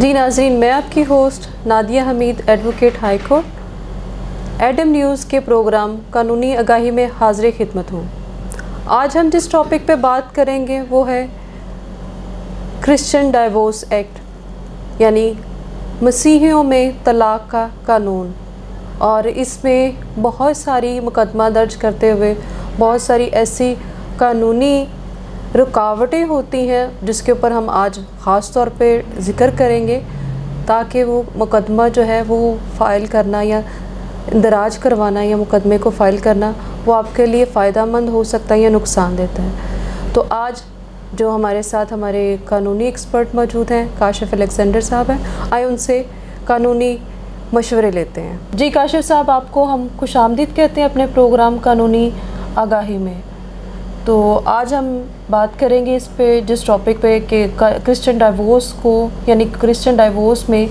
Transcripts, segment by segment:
जी नाज़रीन, मैं आपकी host Nadia Hamid, advocate high court Adam news के प्रोग्राम कानूनी आगाही में हाज़िर खिदमत हूँ। आज हम जिस टॉपिक पे बात करेंगे वो है क्रिश्चियन डाइवोर्स एक्ट, यानी मसीहियों में तलाक़ का कानून। और इसमें बहुत सारी मुकदमा दर्ज करते हुए बहुत सारी ऐसी कानूनी रुकावटें होती हैं जिसके ऊपर हम आज ख़ास तौर पे ज़िक्र करेंगे, ताकि वो मुकदमा जो है वो फ़ाइल करना या इंदराज करवाना या मुकदमे को फ़ाइल करना वो आपके लिए फ़ायदेमंद हो सकता है या नुकसान देता है। तो आज जो हमारे साथ हमारे कानूनी एक्सपर्ट मौजूद हैं, काशिफ़ अलेक्जेंडर साहब हैं, आए उनसे कानूनी मशवरे लेते हैं। जी काशिफ़ साहब, आपको हम खुशामदीद कहते हैं अपने प्रोग्राम कानूनी आगाही में। तो आज हम बात करेंगे इस पे, जिस टॉपिक पे कि क्रिश्चियन डाइवोर्स को, यानी क्रिश्चियन डाइवोर्स में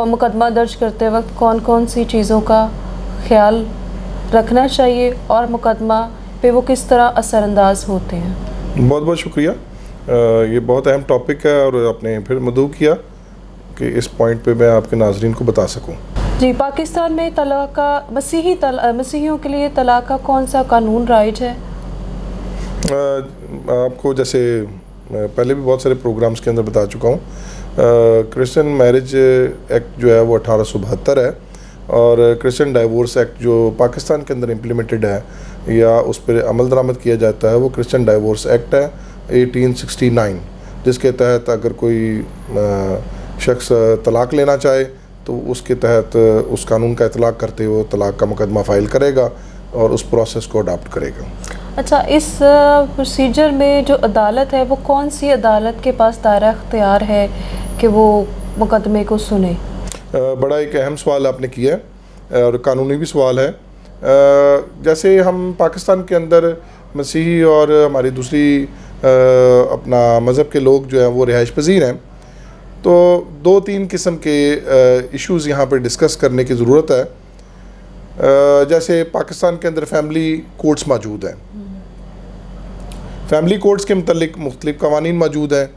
मुकदमा दर्ज करते वक्त कौन कौन सी चीज़ों का ख्याल रखना चाहिए और मुकदमा पे वो किस तरह असरअंदाज होते हैं। बहुत बहुत शुक्रिया। ये बहुत अहम टॉपिक है और आपने फिर मदऊ किया कि इस पॉइंट पे मैं आपके नाजरीन को बता सकूं। जी, पाकिस्तान में तलाक़ का मसीहियों के लिए तलाक़ का कौन सा कानून राइज है? आपको जैसे पहले भी बहुत सारे प्रोग्राम्स के अंदर बता चुका हूँ, क्रिश्चियन मैरिज एक्ट जो है वो 1872 है और क्रिश्चियन डाइवोर्स एक्ट जो पाकिस्तान के अंदर इम्प्लीमेंटेड है या उस पर अमल दरामद किया जाता है वो क्रिश्चियन डाइवोर्स एक्ट है 1869, जिसके तहत अगर कोई शख्स तलाक़ लेना चाहे तो उसके तहत उस कानून का इतलाक़ करते हुए तलाक़ का मुकदमा फ़ाइल करेगा और उस प्रोसेस को अडॉप्ट करेगा। अच्छा, इस प्रोसीजर में जो अदालत है वो कौन सी अदालत के पास दायरा इख्तियार है कि वो मुकदमे को सुने? बड़ा एक अहम सवाल आपने किया है और कानूनी भी सवाल है। जैसे हम पाकिस्तान के अंदर मसीही और हमारी दूसरी अपना मज़हब के लोग जो हैं वो रिहाइश पज़ीर हैं, तो 2-3 किस्म के इश्यूज़ यहाँ पर डिस्कस करने की ज़रूरत है। जैसे पाकिस्तान के अंदर फैमिली कोर्ट्स मौजूद हैं, फैमिली कोर्ट्स के मतलब मुख्तलिफ़ कवानीन मौजूद हैं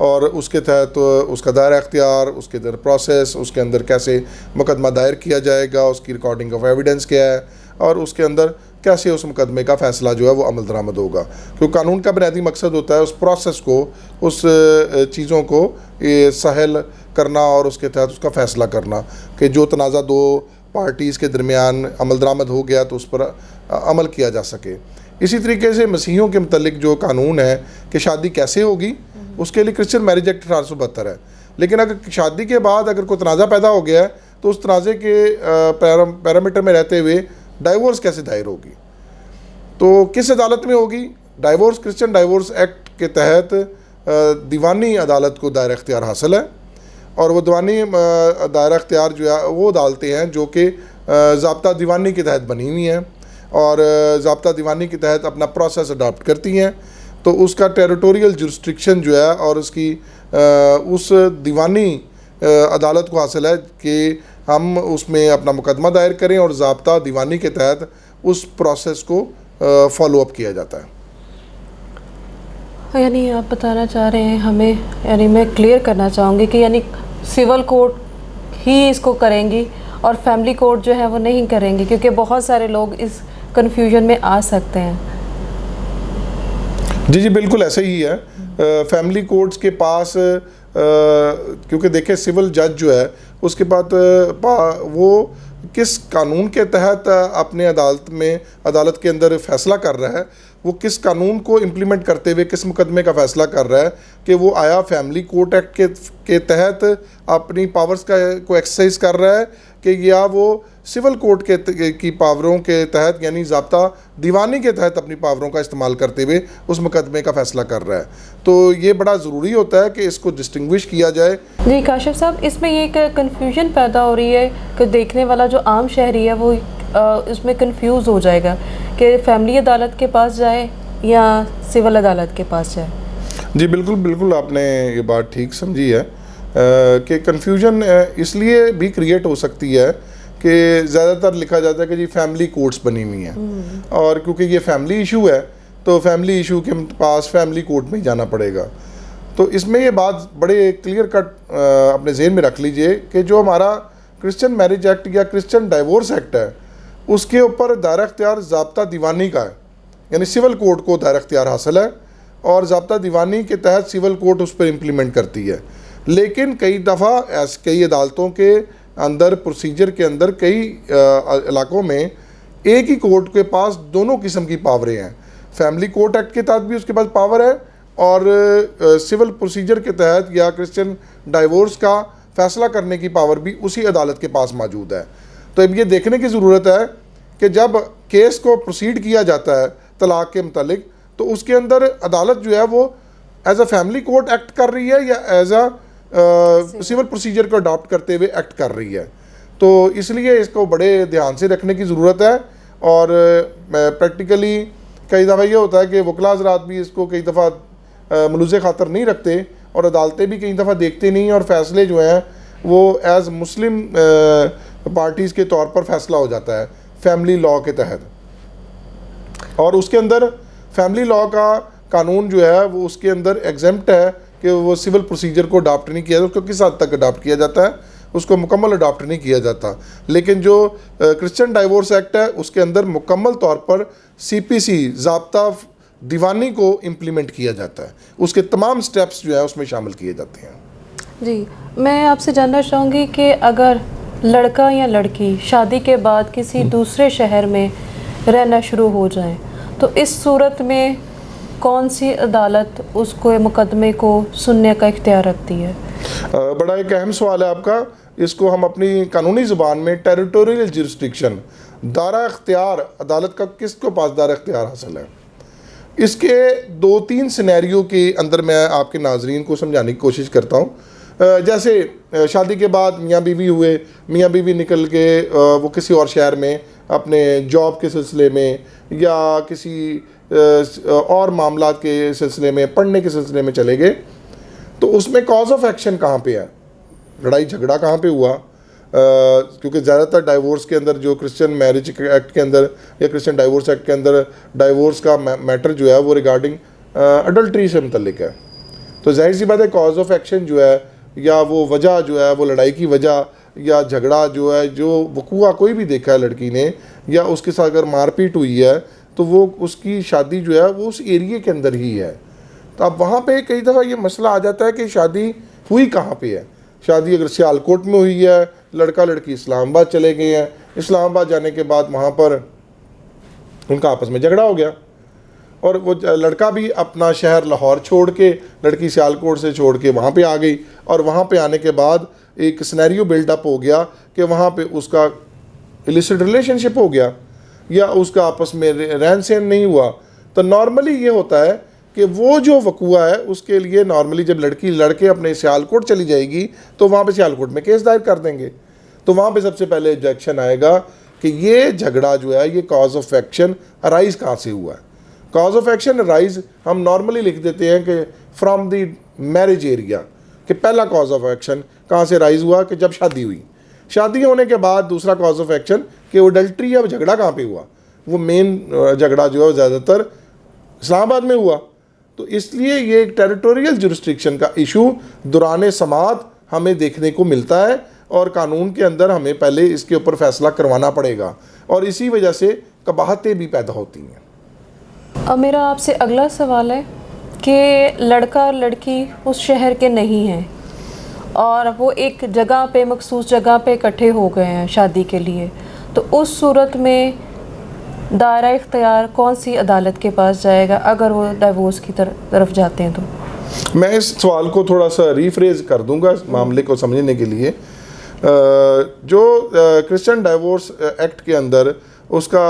और उसके तहत उसका दायरा अख्तियार, उसके अंदर प्रोसेस, उसके अंदर कैसे मुकदमा दायर किया जाएगा, उसकी रिकॉर्डिंग ऑफ एविडेंस क्या है और उसके अंदर कैसे उस मुकदमे का फ़ैसला जो है वो अमल दरामद होगा। क्योंकि कानून का बुनियादी मकसद होता है उस प्रोसेस को, उस चीज़ों को सहल करना और उसके तहत उसका फ़ैसला करना कि जो तनाज़ा दो पार्टीज़ के दरमियान अमल दरामद हो गया तो उस पर अमल किया जा सके। इसी तरीके से मसीहियों के मतलब जो कानून है कि शादी कैसे होगी, उसके लिए क्रिश्चियन मैरिज एक्ट 1872 है। लेकिन अगर शादी के बाद अगर कोई तनाज़ा पैदा हो गया है तो उस तनाज़े के पैरामीटर में रहते हुए डाइवोर्स कैसे दायर होगी, तो किस अदालत में होगी? डाइवोर्स क्रिश्चियन डाइवोर्स एक्ट के तहत दीवानी अदालत को दायरा इख्तियार हासिल है और वो दीवानी दायरा इख्तियार जो है वो अदालतें हैं जो कि ज़ाब्ता दीवानी के तहत बनी हुई हैं और ज़ाब्ता दीवानी के तहत अपना प्रोसेस अडॉप्ट करती हैं। तो उसका टेरिटोरियल जुरिस्डिक्शन जो है और उसकी उस दीवानी अदालत को हासिल है कि हम उसमें अपना मुकदमा दायर करें और ज़ाब्ता दीवानी के तहत उस प्रोसेस को फॉलो अप किया जाता है। यानी आप बताना चाह रहे हैं हमें, यानी मैं क्लियर करना चाहूँगी कि यानी सिविल कोर्ट ही इसको करेंगी और फैमिली कोर्ट जो है वो नहीं करेंगी, क्योंकि बहुत सारे लोग इस कन्फ्यूजन में आ सकते हैं। जी बिल्कुल ऐसा ही है। फैमिली कोर्ट्स के पास क्योंकि देखें सिविल जज जो है उसके बाद वो किस कानून के तहत अपने अदालत के अंदर फ़ैसला कर रहा है, वो किस कानून को इम्प्लीमेंट करते हुए किस मुकदमे का फ़ैसला कर रहा है कि वो आया फैमिली कोर्ट एक्ट के तहत अपनी पावर्स को एक्सरसाइज कर रहा है कि या वो सिविल कोर्ट की पावरों के तहत यानी ज़ाब्ता दीवानी के तहत अपनी पावरों का इस्तेमाल करते हुए उस मुकदमे का फ़ैसला कर रहा है। तो ये बड़ा ज़रूरी होता है कि इसको डिस्टिंग्विश किया जाए। जी काशिफ़ साहब, इसमें ये एक कन्फ्यूजन पैदा हो रही है कि देखने वाला जो आम शहरी है वो इसमें कंफ्यूज हो जाएगा कि फैमिली अदालत के पास जाए या सिविल अदालत के पास जाए। जी बिल्कुल आपने ये बात ठीक समझी है कि कन्फ्यूजन इसलिए भी क्रिएट हो सकती है कि ज़्यादातर लिखा जाता है कि जी फैमिली कोर्ट्स बनी हुई हैं और क्योंकि ये फैमिली इशू है तो फैमिली इशू के पास फैमिली कोर्ट में ही जाना पड़ेगा। तो इसमें ये बात बड़े क्लियर कट अपने जहन में रख लीजिए कि जो हमारा क्रिश्चियन मैरिज एक्ट या क्रिश्चियन डाइवोर्स एक्ट है, उसके ऊपर दायरा इख्तियार ज़ाब्ता दीवानी का है, यानी सिविल कोर्ट को दायरा इख्तियार हासिल है और ज़ाब्ता दीवानी के तहत सिविल कोर्ट उस पर इम्प्लीमेंट करती है। लेकिन कई दफ़ा कई अदालतों के अंदर प्रोसीजर के अंदर कई इलाकों में एक ही कोर्ट के पास दोनों किस्म की पावरें हैं। फैमिली कोर्ट एक्ट के तहत भी उसके पास पावर है और सिविल प्रोसीजर के तहत या क्रिश्चियन डाइवोर्स का फ़ैसला करने की पावर भी उसी अदालत के पास मौजूद है। तो अब ये देखने की ज़रूरत है कि जब केस को प्रोसीड किया जाता है तलाक़ के मुतालिक, तो उसके अंदर अदालत जो है वो as a family court act कर रही है या एज अ सिविल प्रोसीजर को अडॉप्ट करते हुए एक्ट कर रही है। तो इसलिए इसको बड़े ध्यान से रखने की ज़रूरत है। और प्रैक्टिकली कई दफ़ा ये होता है कि वकला हज़रात भी इसको कई दफ़ा मलूज़े खातर नहीं रखते और अदालतें भी कई दफ़ा देखते नहीं और फ़ैसले जो हैं वो एज़ मुस्लिम पार्टीज़ के तौर पर फ़ैसला हो जाता है फैमिली लॉ के तहत। और उसके अंदर फैमिली लॉ का कानून जो है वो उसके अंदर एग्जेम्प्ट है कि वो सिविल प्रोसीजर को अडॉप्ट नहीं किया जाता। उसको किस हद तक अडॉप्ट किया जाता है, उसको मुकम्मल अडॉप्ट नहीं किया जाता। लेकिन जो क्रिश्चियन डाइवोर्स एक्ट है उसके अंदर मुकम्मल तौर पर CPC ज़ाब्ता दीवानी को इम्प्लीमेंट किया जाता है, उसके तमाम स्टेप्स जो है उसमें शामिल किए जाते हैं। जी, मैं आपसे जानना चाहूँगी कि अगर लड़का या लड़की शादी के बाद किसी दूसरे शहर में रहना शुरू हो जाए, तो इस सूरत में कौन सी अदालत उसको मुकदमे को सुनने का इख्तियार रखती है? बड़ा एक अहम सवाल है आपका। इसको हम अपनी कानूनी ज़ुबान में टेरिटोरियल जुरिस्डिक्शन, दायरा इख्तियार, अदालत का किसको पास दायरा इख्तियार हासिल है। इसके 2-3 सिनेरियो के अंदर मैं आपके नाजरीन को समझाने की कोशिश करता हूँ। जैसे शादी के बाद मियाँ बीवी हुए, मियाँ बीवी निकल के वो किसी और शहर में अपने जॉब के सिलसिले में या किसी और मामलात के सिलसिले में, पढ़ने के सिलसिले में चले गए, तो उसमें कॉज ऑफ एक्शन कहाँ पे है, लड़ाई झगड़ा कहाँ पे हुआ। क्योंकि ज़्यादातर डाइवोर्स के अंदर जो क्रिश्चियन मैरिज एक्ट के अंदर या क्रिश्चियन डाइवोर्स एक्ट के अंदर डाइवोर्स का मैटर जो है वो रिगार्डिंग अडल्ट्री से मुतल्लिक है। तो जाहिर सी बात है कॉज ऑफ एक्शन जो है या वो वजह जो है वो लड़ाई की वजह या झगड़ा जो है, जो वकूआ कोई भी देखा है लड़की ने या उसके साथ अगर मारपीट हुई है तो वो उसकी शादी जो है वो उस एरिए के अंदर ही है। तो अब वहाँ पे कई दफ़ा ये मसला आ जाता है कि शादी हुई कहाँ पे है। शादी अगर सियालकोट में हुई है, लड़का लड़की इस्लामाबाद चले गए हैं, इस्लामाबाद जाने के बाद वहाँ पर उनका आपस में झगड़ा हो गया और वो लड़का भी अपना शहर लाहौर छोड़ के, लड़की सियालकोट से छोड़ के वहाँ पे आ गई और वहाँ पे आने के बाद एक सिनेरियो बिल्डअप हो गया कि वहाँ पे उसका इलिसिट रिलेशनशिप हो गया या उसका आपस में रहन सहन नहीं हुआ। तो नॉर्मली ये होता है कि वो जो वकूआ है उसके लिए नॉर्मली जब लड़की लड़के अपने सियालकोट चली जाएगी तो वहाँ पे सियालकोट में केस दायर कर देंगे। तो वहाँ पे सबसे पहले ऑब्जेक्शन आएगा कि ये झगड़ा जो है ये कॉज ऑफ एक्शन अराइज कहाँ से हुआ है। कॉज ऑफ एक्शन अराइज हम नॉर्मली लिख देते हैं कि फ्रॉम द मैरिज एरिया, कि पहला कॉज ऑफ एक्शन कहाँ से राइज हुआ कि जब शादी हुई। शादी होने के बाद दूसरा कॉज ऑफ एक्शन कि वो अडल्ट्री या झगड़ा कहाँ पे हुआ। वो मेन झगड़ा जो है ज़्यादातर इस्लामाबाद में हुआ। तो इसलिए ये एक टेरिटोरियल जुरिस्डिक्शन का इशू दौरान समात हमें देखने को मिलता है और कानून के अंदर हमें पहले इसके ऊपर फैसला करवाना पड़ेगा और इसी वजह से कबाहतें भी पैदा होती हैं। अब मेरा आपसे अगला सवाल है कि लड़का और लड़की उस शहर के नहीं हैं और वो एक जगह पे, मखसूस जगह पे इकट्ठे हो गए हैं शादी के लिए, तो उस सूरत में दायरा इख्तियार कौन सी अदालत के पास जाएगा अगर वो डाइवोर्स की तरफ जाते हैं? तो मैं इस सवाल को थोड़ा सा रीफ्रेज कर दूंगा इस मामले को समझने के लिए। जो क्रिश्चियन डाइवोर्स एक्ट के अंदर उसका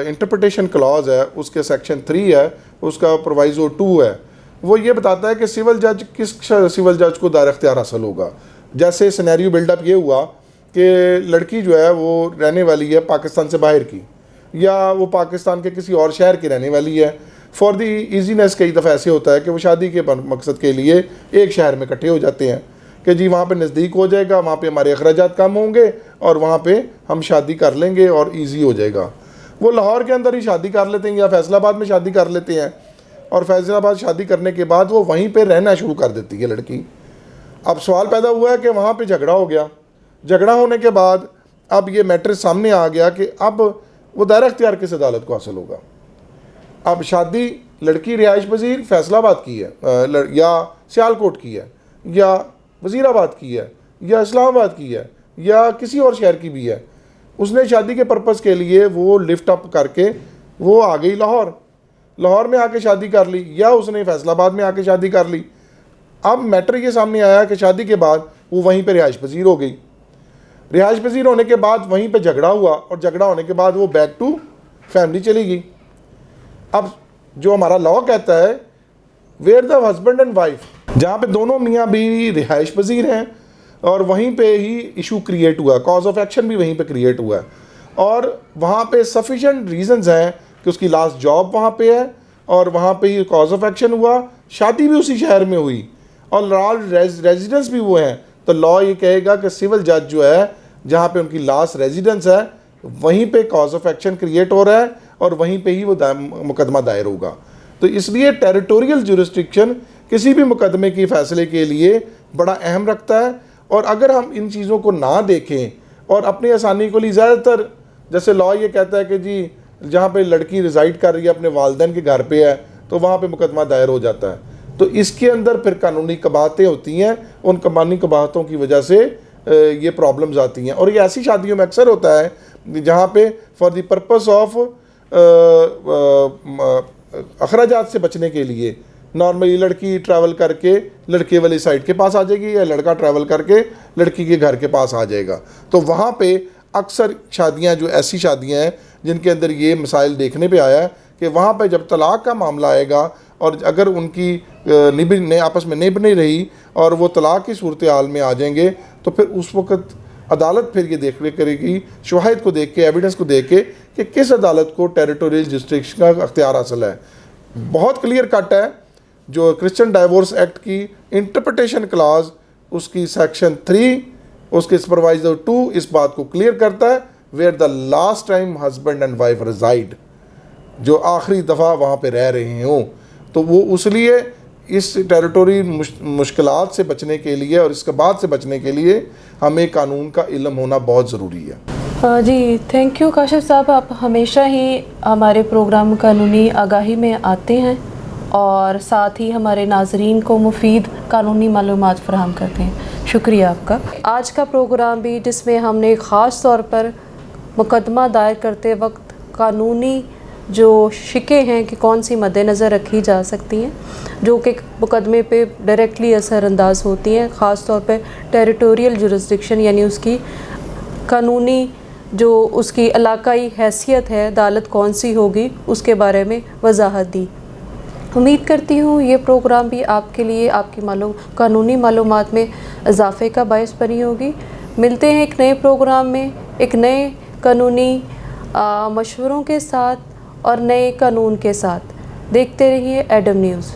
इंटरप्रिटेशन क्लॉज है, उसके सेक्शन 3 है, उसका प्रोवाइजो 2 है, वो ये बताता है कि सिविल जज किस सिविल जज को दायरा इख्तियार हासिल होगा। जैसे सिनेरियो बिल्डअप ये हुआ कि लड़की जो है वो रहने वाली है पाकिस्तान से बाहर की या वो पाकिस्तान के किसी और शहर की रहने वाली है। फॉर दी ईजीनेस कई दफ़ा ऐसे होता है कि वो शादी के मकसद के लिए एक शहर में इकट्ठे हो जाते हैं कि जी वहाँ पे नज़दीक हो जाएगा, वहाँ पे हमारे अखराजात कम होंगे और वहाँ पे हम शादी कर लेंगे और इजी हो जाएगा। वो लाहौर के अंदर ही शादी कर लेते हैं या फैसलाबाद में शादी कर लेते हैं और फैसलाबाद शादी करने के बाद वो वहीं पे रहना शुरू कर देती है लड़की। अब सवाल पैदा हुआ है कि वहाँ पे झगड़ा हो गया, झगड़ा होने के बाद अब ये मैटर सामने आ गया कि अब वो दायरा इख्तियार किस अदालत को हासिल होगा। अब शादी लड़की रिहाइश पजीर फैसलाबाद की है या सियालकोट की है या वज़ीराबाद की है या इस्लामाबाद की है या किसी और शहर की भी है, उसने शादी के पर्पज़ के लिए वो लिफ्ट अप करके वो आ गई लाहौर में आके शादी कर ली या उसने फैसलाबाद में आके शादी कर ली। अब मैटर ये सामने आया कि शादी के बाद वो वहीं पे रिहाइश पजीर हो गई। रिहाइश पजीर होने के बाद वहीं पे झगड़ा हुआ और झगड़ा होने के बाद वो बैक टू फैमिली चली गई। अब जो हमारा लॉ कहता है where the husband and wife, जहाँ पे दोनों मियाँ बीवी रिहाइश पजीर हैं और वहीं पे ही इशू क्रिएट हुआ, कॉज ऑफ एक्शन भी वहीं पे क्रिएट हुआ है और वहाँ पे सफिशेंट रीजंस हैं कि उसकी लास्ट जॉब वहाँ पे है और वहाँ पे ही कॉज ऑफ एक्शन हुआ, शादी भी उसी शहर में हुई और रेजिडेंस भी वो हैं, तो लॉ ये कहेगा कि सिविल जज जो है जहाँ पे उनकी लास्ट रेजिडेंस है वहीं पे कॉज ऑफ एक्शन क्रिएट हो रहा है और वहीं पे ही वो मुकदमा दायर होगा। तो इसलिए टेरिटोरियल जुरिस्डिक्शन किसी भी मुकदमे के फैसले के लिए बड़ा अहम रखता है और अगर हम इन चीज़ों को ना देखें और अपनी आसानी को लिए ज़्यादातर जैसे लॉ ये कहता है कि जी जहाँ पे लड़की रिज़ाइड कर रही है अपने वालिदैन के घर पे है तो वहाँ पे मुकदमा दायर हो जाता है, तो इसके अंदर फिर कानूनी कबाहतें होती हैं, उन कानूनी कबाहतों की वजह से ये प्रॉब्लम्स आती हैं और ये ऐसी शादियों में अक्सर होता है जहाँ पे फॉर द पर्पस ऑफ अखराजात से बचने के लिए नॉर्मली लड़की ट्रैवल करके लड़के वाली साइड के पास आ जाएगी या लड़का ट्रैवल करके लड़की के घर के पास आ जाएगा, तो वहाँ पे अक्सर शादियाँ जो ऐसी शादियाँ हैं जिनके अंदर ये मसाइल देखने पे आया है कि वहाँ पे जब तलाक का मामला आएगा और अगर उनकी आपस में निभ नहीं रही और वो तलाक की सूरत हाल में आ जाएंगे तो फिर उस वक़्त अदालत फिर ये देख करेगी शवाहिद को देख के, एविडेंस को देख के कि किस अदालत को टेरिटोरियल जुरिस्डिक्शन का अख्तियार हासिल है। बहुत क्लियर कट है जो क्रिश्चियन डाइवोर्स एक्ट की इंटरप्रिटेशन क्लाज उसकी सेक्शन 3 उसके सुपरवाइजर 2 इस बात को क्लियर करता है where the last time husband and wife resided, जो आखिरी दफ़ा वहाँ पे रह रहे हों, तो वो उसलिए इस टेरिटोरी मुश्किलात से बचने के लिए और इसके बाद से बचने के लिए हमें कानून का इल्म होना बहुत ज़रूरी है। जी थैंक यू काशिफ साहब, आप हमेशा ही हमारे प्रोग्राम कानूनी आगाही में आते हैं और साथ ही हमारे नाजरीन को मुफीद कानूनी मालूमात फराहम करते हैं, शुक्रिया आपका। आज का प्रोग्राम भी जिसमें हमने ख़ास तौर पर मुकदमा दायर करते वक्त कानूनी जो शिकें हैं कि कौन सी मद्देनज़र रखी जा सकती हैं जो कि मुकदमे पे डायरेक्टली असरअंदाज होती हैं, ख़ास तौर पे टेरिटोरियल जुरिस्डिक्शन यानी उसकी कानूनी जो उसकी इलाकाई हैसियत है अदालत कौन सी होगी उसके बारे में वजाहत दी। उम्मीद करती हूँ ये प्रोग्राम भी आपके लिए आपकी कानूनी मालूमात में इजाफ़े का बायस बनी होगी। मिलते हैं एक नए प्रोग्राम में एक नए कानूनी मशवरों के साथ और नए कानून के साथ। देखते रहिए एडम न्यूज़।